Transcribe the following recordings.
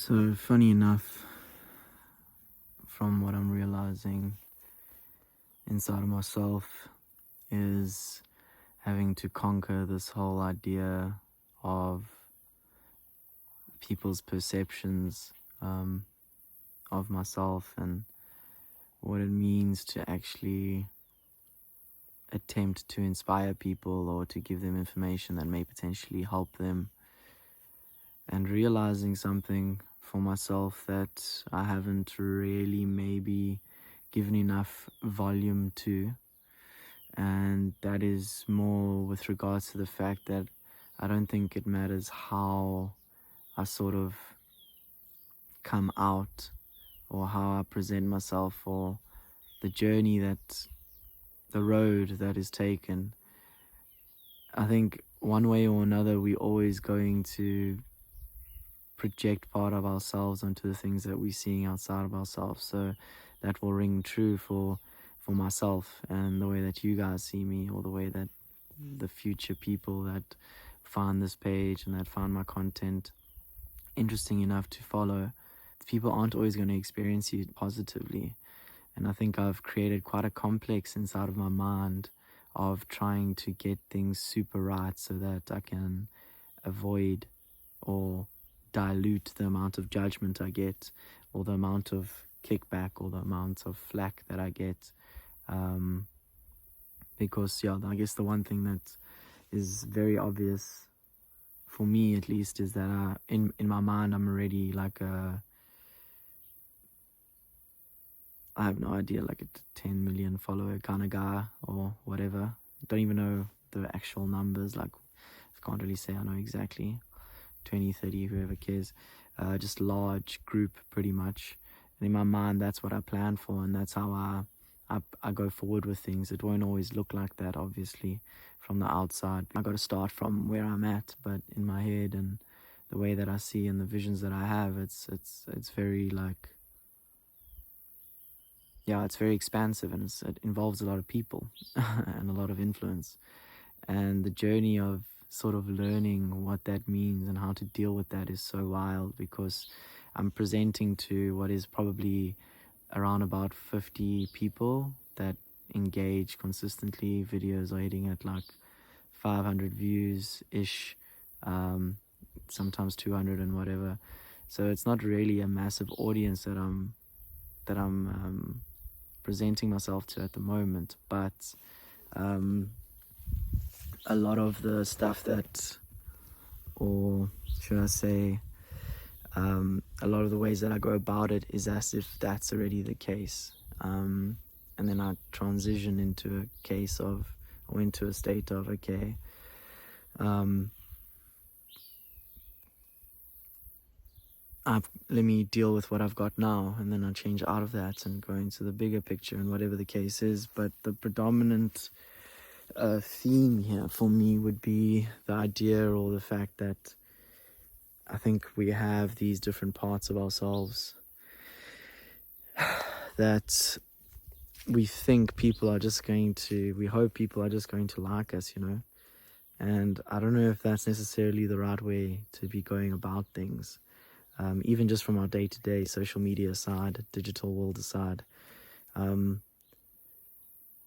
So funny enough, from what I'm realizing inside of myself, is having to conquer this whole idea of people's perceptions of myself and what it means to actually attempt to inspire people or to give them information that may potentially help them, and realizing something for myself that I haven't really maybe given enough volume to, and that is more with regards to the fact that I don't think it matters how I sort of come out or how I present myself or the journey the road that is taken. I think one way or another we're always going to project part of ourselves onto the things that we're seeing outside of ourselves. So that will ring true for myself and the way that you guys see me, or the way that the future people that find this page and that find my content interesting enough to follow. People aren't always going to experience you positively. And I think I've created quite a complex inside of my mind of trying to get things super right so that I can avoid or dilute the amount of judgment I get, or the amount of kickback, or the amount of flack that I get. Because I guess the one thing that is very obvious for me, at least, is that in my mind I'm already like I have no idea, like a 10 million follower kind of guy or whatever. Don't even know the actual numbers, like I can't really say I know exactly. 20, 30, whoever cares. Just large group pretty much. And in my mind that's what I plan for, and that's how I go forward with things. It won't always look like that, obviously, from the outside. I got to start from where I'm at, but in my head and the way that I see and the visions that I have, it's very like, it's very expansive, and it involves a lot of people and a lot of influence. And the journey of sort of learning what that means and how to deal with that is so wild, because I'm presenting to what is probably around about 50 people that engage consistently. Videos are hitting at like 500 views ish, sometimes 200 and whatever. So it's not really a massive audience that I'm presenting myself to at the moment, but a lot of the stuff that, or should I say, a lot of the ways that I go about it is as if that's already the case. And then I transition into a case of, or into a state of, okay, let me deal with what I've got now, and then I change out of that and go into the bigger picture and whatever the case is. But the predominant theme here for me would be the idea, or the fact that I think we have these different parts of ourselves that we think people are just going to, we hope people are just going to like us, and I don't know if that's necessarily the right way to be going about things. Even just from our day-to-day social media side, digital world aside,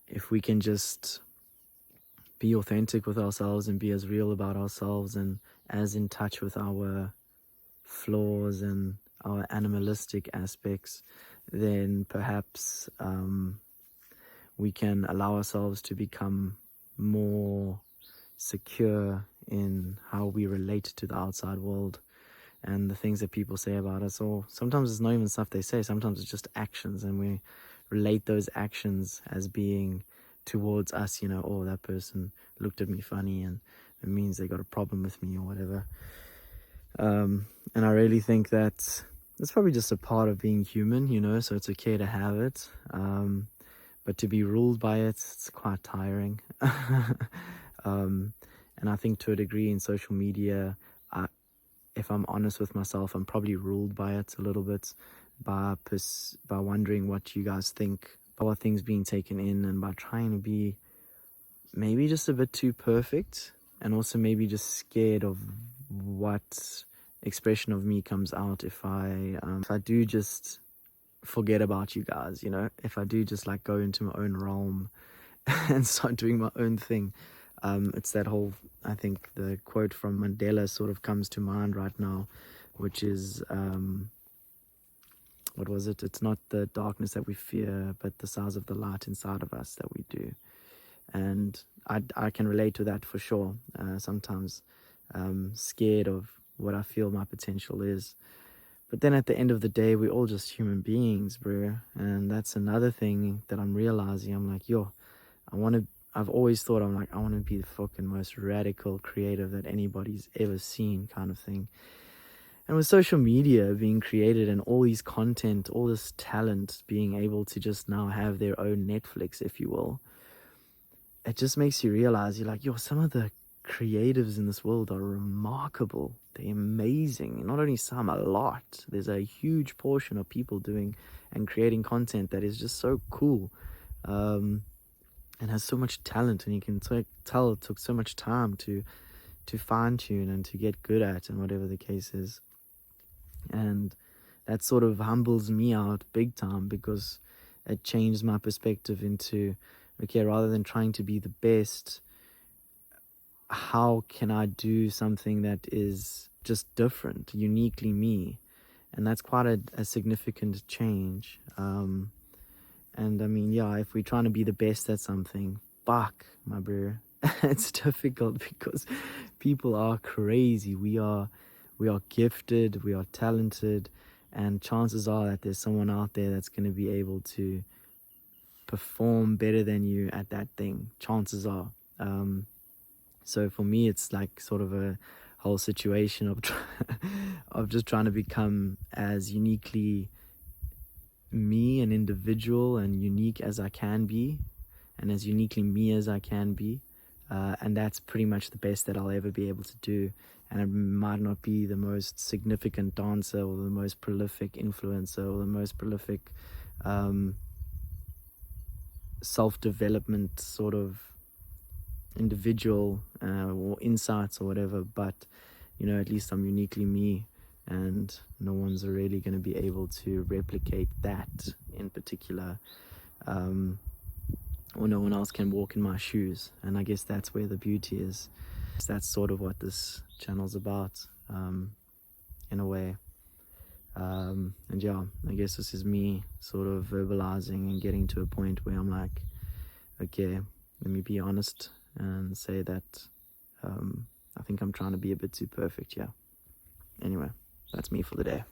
if we can just be authentic with ourselves and be as real about ourselves and as in touch with our flaws and our animalistic aspects, then perhaps we can allow ourselves to become more secure in how we relate to the outside world and the things that people say about us. Or sometimes it's not even stuff they say, sometimes it's just actions, and we relate those actions as being towards us, oh, that person looked at me funny and it means they got a problem with me or whatever. And I really think that it's probably just a part of being human, so it's okay to have it, but to be ruled by it, it's quite tiring. And I think to a degree in social media, if I'm honest with myself, I'm probably ruled by it a little bit, by wondering what you guys think about things being taken in, and by trying to be maybe just a bit too perfect, and also maybe just scared of what expression of me comes out if I do just forget about you guys, if I do just like go into my own realm and start doing my own thing. It's that whole, I think the quote from Mandela sort of comes to mind right now, which is, what was it? It's not the darkness that we fear, but the size of the light inside of us that we do. And I can relate to that for sure. Sometimes scared of what I feel my potential is. But then at the end of the day, we're all just human beings, bro. And that's another thing that I'm realizing. I'm like, I've always thought, I want to be the fucking most radical creative that anybody's ever seen, kind of thing. And with social media being created and all these content, all this talent being able to just now have their own Netflix, if you will, it just makes you realize, you're like, some of the creatives in this world are remarkable. They're amazing. Not only some, a lot. There's a huge portion of people doing and creating content that is just so cool, and has so much talent, and you can tell it took so much time to fine tune and to get good at, and whatever the case is. And that sort of humbles me out big time, because it changed my perspective into, okay, rather than trying to be the best, how can I do something that is just different, uniquely me? And that's quite a significant change. And I mean, if we're trying to be the best at something, fuck, my bro, it's difficult because people are crazy. We are gifted, we are talented, and chances are that there's someone out there that's going to be able to perform better than you at that thing. Chances are. So for me, it's like sort of a whole situation of of just trying to become as uniquely me, an individual, and unique as I can be, and as uniquely me as I can be. And that's pretty much the best that I'll ever be able to do. And it might not be the most significant dancer or the most prolific influencer or the most prolific self-development sort of individual or insights or whatever, but at least I'm uniquely me, and no one's really going to be able to replicate that in particular, or no one else can walk in my shoes. And I guess that's where the beauty is. That's sort of what this channel's about, in a way. And I guess this is me sort of verbalizing and getting to a point where I'm like, okay, let me be honest and say that I think I'm trying to be a bit too perfect. Anyway, that's me for the day.